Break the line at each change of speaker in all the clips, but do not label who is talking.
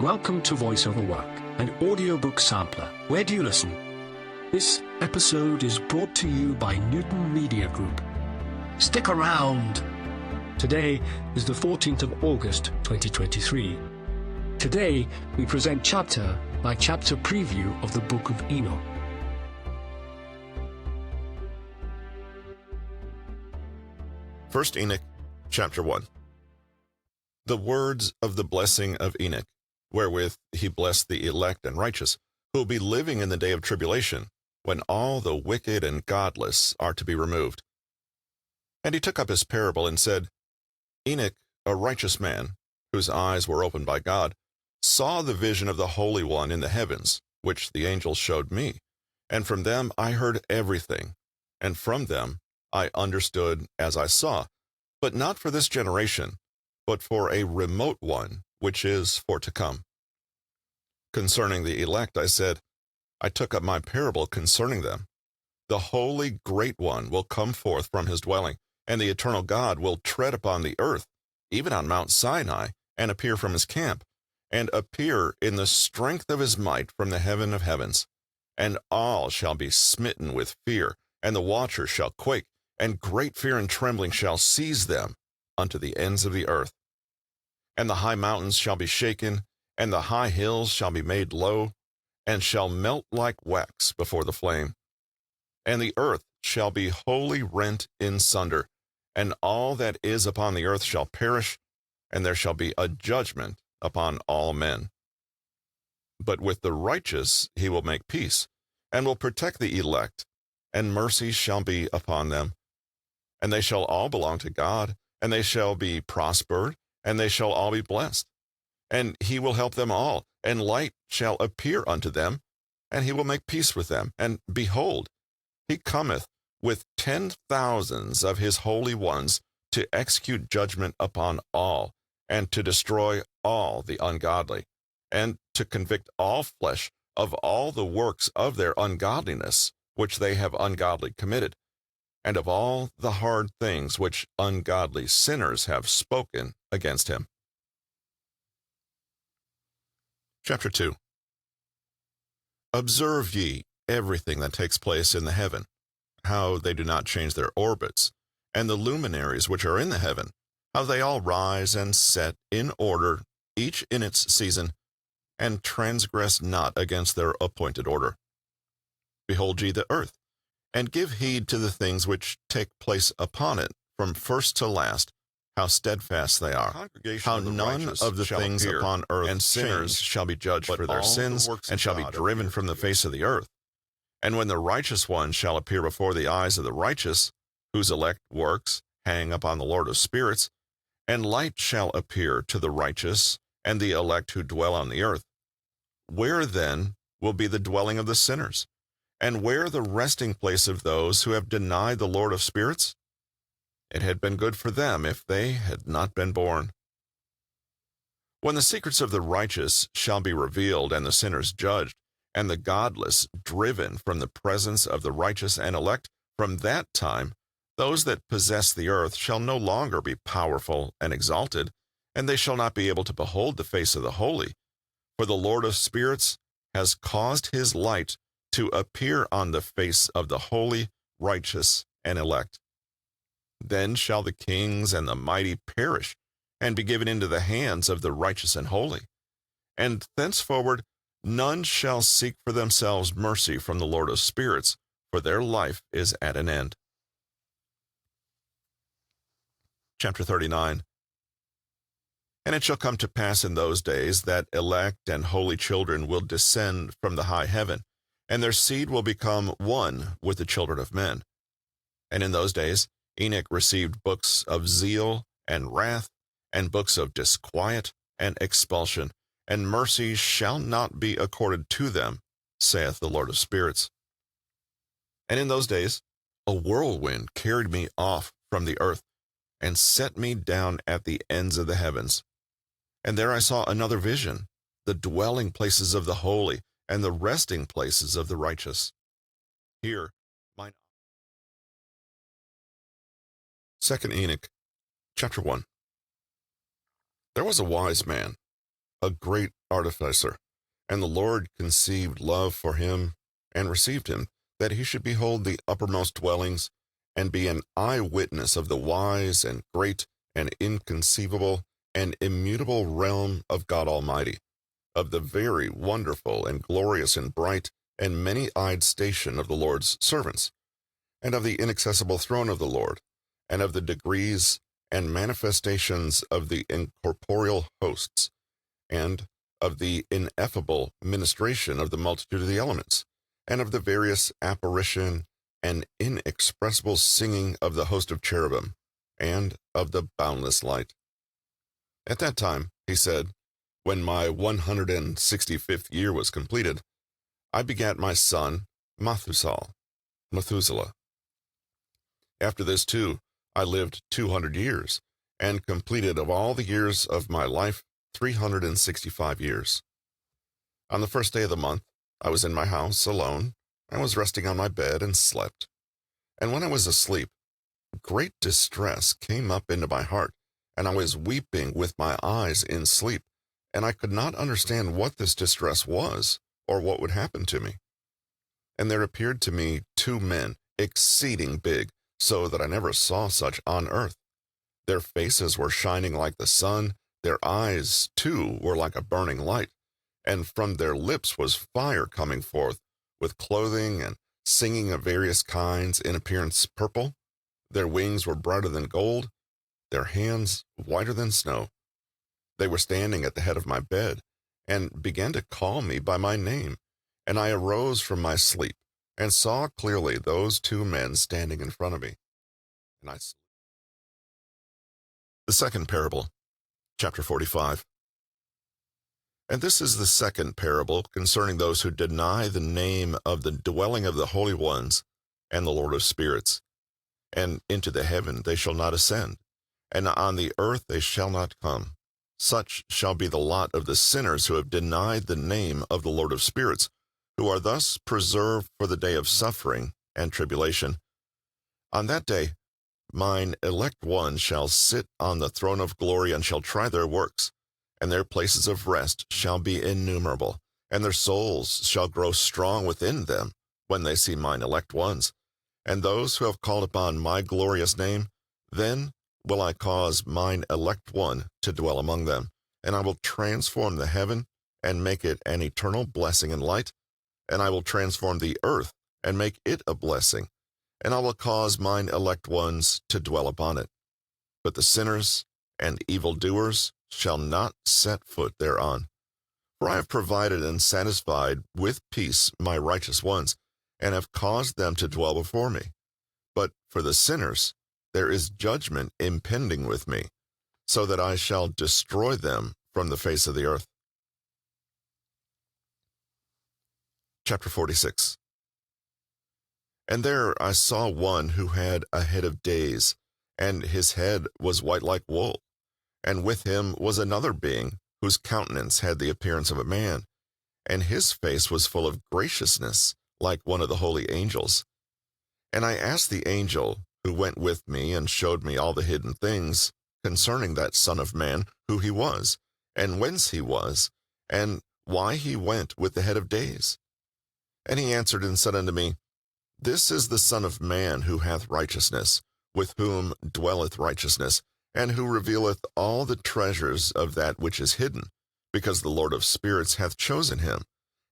Welcome to Voice Over Work, an audiobook sampler. Where do you listen? This episode is brought to you by Newton Media Group. Stick around! Today is the 14th of August, 2023. Today, we present chapter by chapter preview of the Book of Enoch.
First Enoch, chapter 1. The words of the blessing of Enoch, wherewith he blessed the elect and righteous, who will be living in the day of tribulation, when all the wicked and godless are to be removed. And he took up his parable and said, Enoch, a righteous man, whose eyes were opened by God, saw the vision of the Holy One in the heavens, which the angels showed me. And from them I heard everything, and from them I understood as I saw, but not for this generation, but for a remote one, which is for to come. Concerning the elect, I said, I took up my parable concerning them. The holy great one will come forth from his dwelling, and the eternal God will tread upon the earth, even on Mount Sinai, and appear from his camp, and appear in the strength of his might from the heaven of heavens. And all shall be smitten with fear, and the watchers shall quake, and great fear and trembling shall seize them unto the ends of the earth. And the high mountains shall be shaken, and the high hills shall be made low, and shall melt like wax before the flame. And the earth shall be wholly rent in sunder, and all that is upon the earth shall perish, and there shall be a judgment upon all men. But with the righteous he will make peace, and will protect the elect, and mercy shall be upon them. And they shall all belong to God, and they shall be prospered, and they shall all be blessed. And he will help them all, and light shall appear unto them, and he will make peace with them. And behold, he cometh with 10,000s of his holy ones to execute judgment upon all, and to destroy all the ungodly, and to convict all flesh of all the works of their ungodliness, which they have ungodly committed, and of all the hard things which ungodly sinners have spoken against him. Chapter 2. Observe ye everything that takes place in the heaven, how they do not change their orbits, and the luminaries which are in the heaven, how they all rise and set in order, each in its season, and transgress not against their appointed order. Behold ye the earth, and give heed to the things which take place upon it, from first to last, how steadfast they are, how none of the things upon earth and sinners shall be judged for their sins, and shall be driven from the face of the earth. And when the righteous one shall appear before the eyes of the righteous, whose elect works hang upon the Lord of spirits, and light shall appear to the righteous and the elect who dwell on the earth, where then will be the dwelling of the sinners? And where the resting place of those who have denied the Lord of spirits? It had been good for them if they had not been born. When the secrets of the righteous shall be revealed, and the sinners judged, and the godless driven from the presence of the righteous and elect, from that time those that possess the earth shall no longer be powerful and exalted, and they shall not be able to behold the face of the holy. For the Lord of spirits has caused his light to appear on the face of the holy, righteous, and elect. Then shall the kings and the mighty perish, and be given into the hands of the righteous and holy. And thenceforward none shall seek for themselves mercy from the Lord of spirits, for their life is at an end. Chapter 39. And it shall come to pass in those days that elect and holy children will descend from the high heaven, and their seed will become one with the children of men. And in those days Enoch received books of zeal and wrath, and books of disquiet and expulsion, and mercy shall not be accorded to them, saith the Lord of spirits. And in those days a whirlwind carried me off from the earth, and set me down at the ends of the heavens. And there I saw another vision, the dwelling places of the holy, and the resting places of the righteous. Here mine. 2 Enoch, chapter 1. There was a wise man, a great artificer. And the Lord conceived love for him, and received him, that he should behold the uppermost dwellings, and be an eyewitness of the wise and great and inconceivable and immutable realm of God Almighty, of the very wonderful and glorious and bright and many-eyed station of the Lord's servants, and of the inaccessible throne of the Lord, and of the degrees and manifestations of the incorporeal hosts, and of the ineffable ministration of the multitude of the elements, and of the various apparition and inexpressible singing of the host of cherubim, and of the boundless light. At that time, he said, when my 165th year was completed, I begat my son Methuselah. After this too, I lived 200 years, and completed of all the years of my life 365 years. On the first day of the month, I was in my house alone, and was resting on my bed and slept. And when I was asleep, great distress came up into my heart, and I was weeping with my eyes in sleep, and I could not understand what this distress was, or what would happen to me. And there appeared to me 2 men, exceeding big, so that I never saw such on earth. Their faces were shining like the sun, their eyes, too, were like a burning light, and from their lips was fire coming forth, with clothing and singing of various kinds, in appearance purple. Their wings were brighter than gold, their hands whiter than snow. They were standing at the head of my bed, and began to call me by my name. And I arose from my sleep, and saw clearly those 2 men standing in front of me. And The second parable, chapter 45. And this is the second parable concerning those who deny the name of the dwelling of the holy ones and the Lord of spirits. And into the heaven they shall not ascend, and on the earth they shall not come. Such shall be the lot of the sinners who have denied the name of the Lord of spirits, who are thus preserved for the day of suffering and tribulation. On that day, mine elect ones shall sit on the throne of glory, and shall try their works, and their places of rest shall be innumerable, and their souls shall grow strong within them when they see mine elect ones. And those who have called upon my glorious name, then will I cause mine elect one to dwell among them, and I will transform the heaven, and make it an eternal blessing and light, and I will transform the earth, and make it a blessing, and I will cause mine elect ones to dwell upon it. But the sinners and evildoers shall not set foot thereon. For I have provided and satisfied with peace my righteous ones, and have caused them to dwell before me. But for the sinners there is judgment impending with me, so that I shall destroy them from the face of the earth. Chapter 46. And there I saw one who had a head of days, and his head was white like wool. And with him was another being, whose countenance had the appearance of a man, and his face was full of graciousness, like one of the holy angels. And I asked the angel who went with me, and showed me all the hidden things concerning that Son of Man, who he was, and whence he was, and why he went with the head of days. And he answered and said unto me, This is the Son of Man who hath righteousness, with whom dwelleth righteousness, and who revealeth all the treasures of that which is hidden, because the Lord of spirits hath chosen him,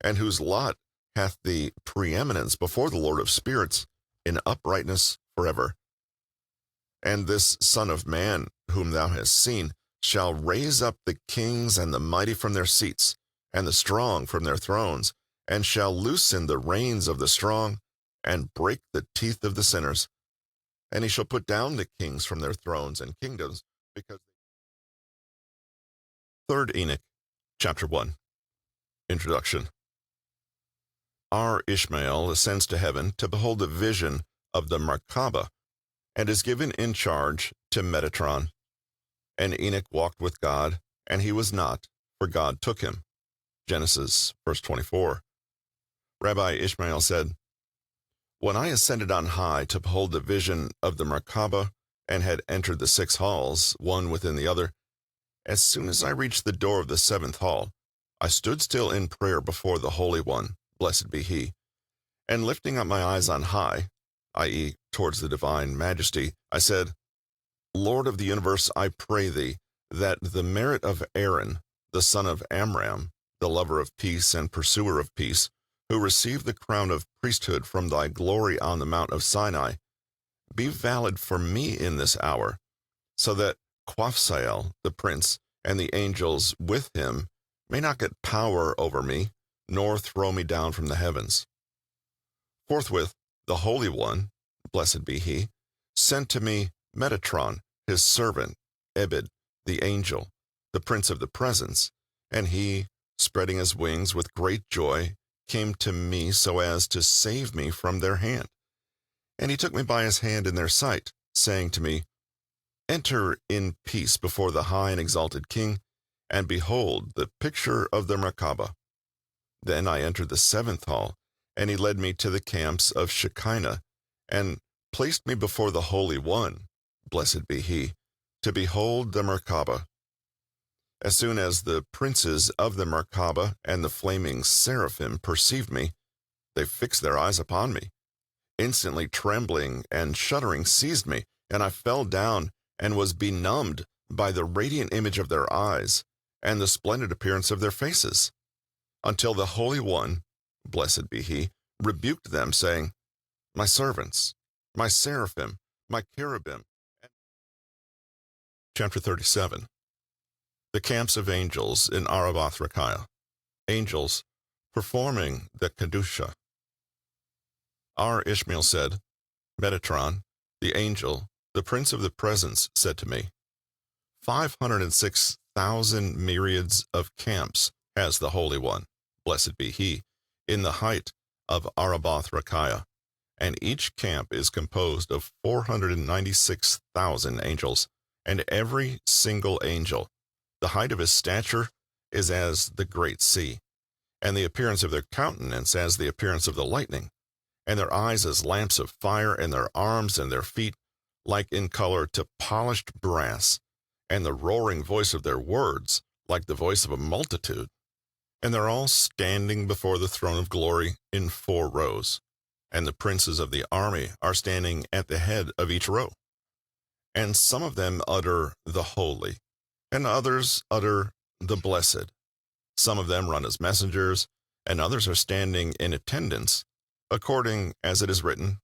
and whose lot hath the preeminence before the Lord of spirits in uprightness forever. And this Son of Man, whom thou hast seen, shall raise up the kings and the mighty from their seats, and the strong from their thrones, and shall loosen the reins of the strong, and break the teeth of the sinners. And he shall put down the kings from their thrones and kingdoms, because... 3rd Enoch, chapter 1. Introduction. Our Ishmael ascends to heaven to behold the vision of the Merkabah, and is given in charge to Metatron. And Enoch walked with God, and he was not, for God took him. Genesis, verse 24. Rabbi Ishmael said, When I ascended on high to behold the vision of the Merkabah, and had entered the 6 halls, one within the other, As soon as I reached the door of the seventh hall, I stood still in prayer before the Holy One, blessed be he, and lifting up my eyes on high, i.e., towards the divine majesty, I said, Lord of the universe, I pray thee, that the merit of Aaron, the son of Amram, the lover of peace and pursuer of peace, who received the crown of priesthood from thy glory on the mount of Sinai, be valid for me in this hour, so that Quaphsael, the prince, and the angels with him may not get power over me, nor throw me down from the heavens. Forthwith, the Holy One, blessed be he, sent to me Metatron, his servant, Ebed, the angel, the prince of the presence, and he, spreading his wings with great joy, came to me so as to save me from their hand. And he took me by his hand in their sight, saying to me, Enter in peace before the high and exalted King, and behold the picture of the Merkabah. Then I entered the seventh hall, and he led me to the camps of Shekinah, and placed me before the Holy One, blessed be he, to behold the Merkabah. As soon as the princes of the Merkabah and the flaming seraphim perceived me, they fixed their eyes upon me. Instantly trembling and shuddering seized me, and I fell down and was benumbed by the radiant image of their eyes and the splendid appearance of their faces, until the Holy One, blessed be he, rebuked them, saying, My servants, my seraphim, my cherubim. Chapter 37. The camps of angels in Aravath Rachiah. Angels performing the Kedusha. Our Ishmael said, Metatron, the angel, the prince of the presence, said to me, 506,000 myriads of camps has the Holy One, blessed be he, in the height of Aravath Rachiah, and each camp is composed of 496,000 angels, and every single angel, the height of his stature is as the great sea, and the appearance of their countenance as the appearance of the lightning, and their eyes as lamps of fire, and their arms and their feet like in color to polished brass, and the roaring voice of their words like the voice of a multitude. And they're all standing before the throne of glory in 4 rows, and the princes of the army are standing at the head of each row. And some of them utter the holy, and others utter the blessed. Some of them run as messengers, and others are standing in attendance, according as it is written,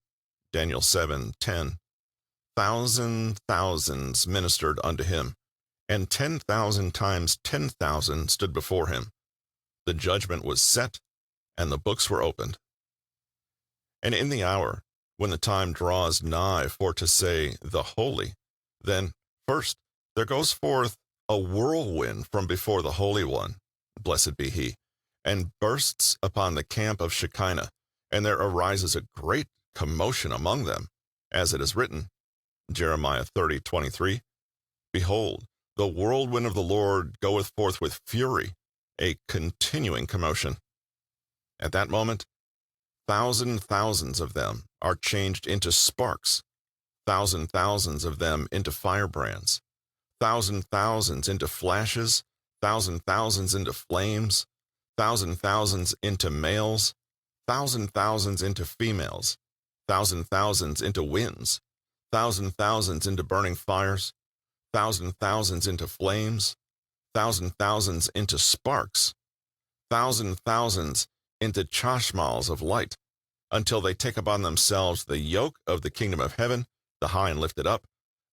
Daniel 7:10, thousands ministered unto him, and 10,000 times 10,000 stood before him. The judgment was set, and the books were opened. And in the hour, when the time draws nigh for to say the holy, then first there goes forth a whirlwind from before the Holy One, blessed be he, and bursts upon the camp of Shekinah, and there arises a great commotion among them, as it is written, Jeremiah 30:23, Behold, the whirlwind of the Lord goeth forth with fury, a continuing commotion. At that moment, thousands of them are changed into sparks, thousands of them into firebrands, thousands into flashes, thousands into flames, thousands into males, thousands into females, thousands into winds, thousands into burning fires, thousands into flames, thousands into sparks, thousands into chashmals of light, until they take upon themselves the yoke of the kingdom of heaven, the high and lifted up,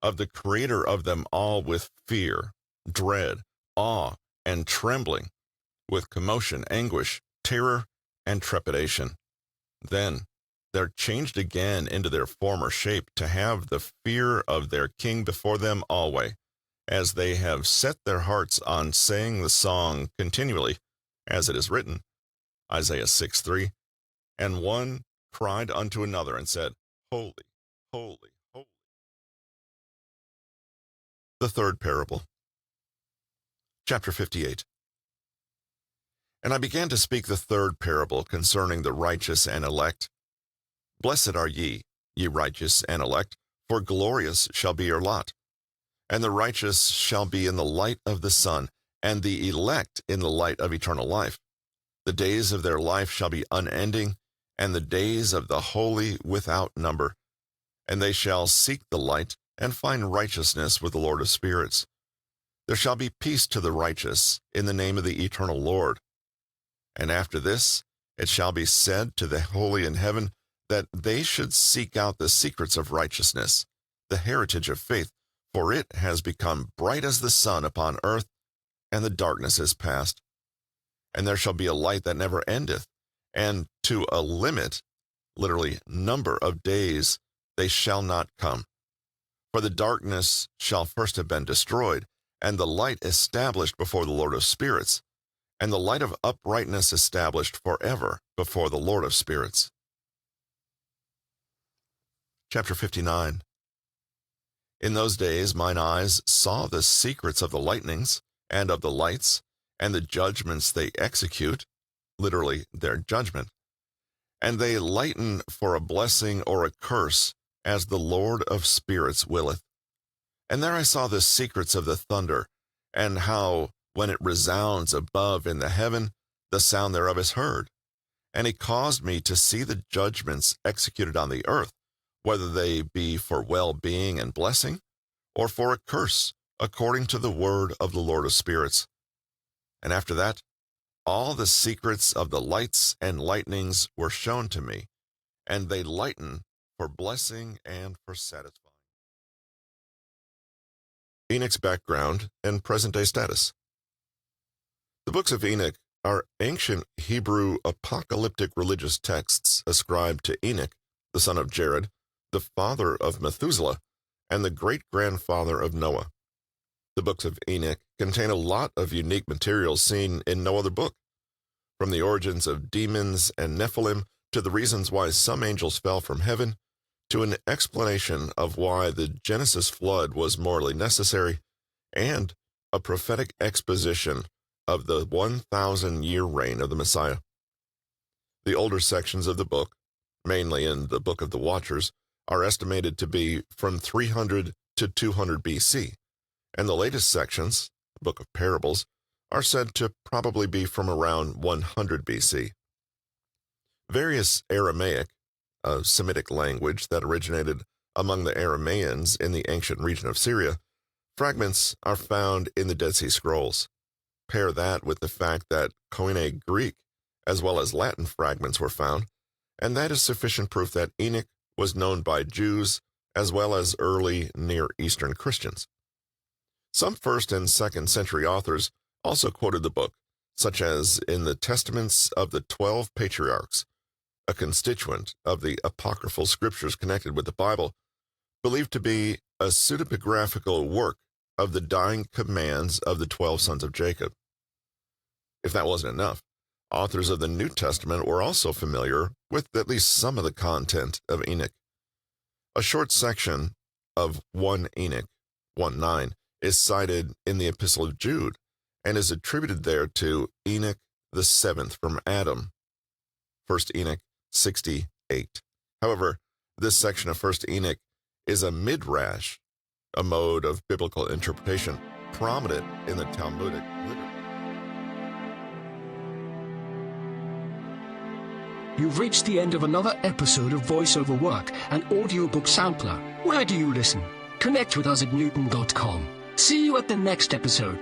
of the creator of them all, with fear, dread, awe, and trembling, with commotion, anguish, terror, and trepidation. Then they're changed again into their former shape, to have the fear of their king before them always, as they have set their hearts on saying the song continually, as it is written, Isaiah 6:3, and one cried unto another and said, Holy, holy, holy. The third parable. Chapter 58. And I began to speak the third parable concerning the righteous and elect. Blessed are ye, ye righteous and elect, for glorious shall be your lot. And the righteous shall be in the light of the sun, and the elect in the light of eternal life. The days of their life shall be unending, and the days of the holy without number. And they shall seek the light, and find righteousness with the Lord of spirits. There shall be peace to the righteous in the name of the eternal Lord. And after this, it shall be said to the holy in heaven that they should seek out the secrets of righteousness, the heritage of faith, for it has become bright as the sun upon earth, and the darkness is past. And there shall be a light that never endeth, and to a limit, literally number of days, they shall not come. For the darkness shall first have been destroyed, and the light established before the Lord of spirits, and the light of uprightness established forever before the Lord of spirits. Chapter 59. In those days mine eyes saw the secrets of the lightnings, and of the lights, and the judgments they execute, literally their judgment. And they lighten for a blessing or a curse, as the Lord of spirits willeth. And there I saw the secrets of the thunder, and how, when it resounds above in the heaven, the sound thereof is heard. And he caused me to see the judgments executed on the earth, whether they be for well-being and blessing, or for a curse, according to the word of the Lord of spirits. And after that, all the secrets of the lights and lightnings were shown to me, and they lighten for blessing and for satisfying. Enoch's background and present-day status. The Books of Enoch are ancient Hebrew apocalyptic religious texts ascribed to Enoch, the son of Jared, the father of Methuselah, and the great-grandfather of Noah. The Books of Enoch contain a lot of unique material seen in no other book, from the origins of demons and Nephilim to the reasons why some angels fell from heaven, to an explanation of why the Genesis flood was morally necessary, and a prophetic exposition of the 1,000-year reign of the Messiah. The older sections of the book, mainly in the Book of the Watchers, are estimated to be from 300 to 200 BC, and the latest sections, the Book of Parables, are said to probably be from around 100 BC. Various Aramaic, a Semitic language that originated among the Arameans in the ancient region of Syria, fragments are found in the Dead Sea Scrolls. Pair that with the fact that Koine Greek as well as Latin fragments were found, and that is sufficient proof that Enoch was known by Jews as well as early Near Eastern Christians. Some 1st and 2nd century authors also quoted the book, such as in the Testaments of the 12 Patriarchs, a constituent of the apocryphal scriptures connected with the Bible, believed to be a pseudepigraphical work of the dying commands of the 12 sons of Jacob. If that wasn't enough, authors of the New Testament were also familiar with at least some of the content of Enoch. A short section of 1 Enoch 1:9 is cited in the Epistle of Jude and is attributed there to Enoch the seventh from Adam, 1 Enoch 60:8. However, this section of 1 Enoch is a midrash, a mode of biblical interpretation prominent in the Talmudic literature.
You've reached the end of another episode of VoiceOver Work, an audiobook sampler. Where do you listen? Connect with us at newton.com. See you at the next episode.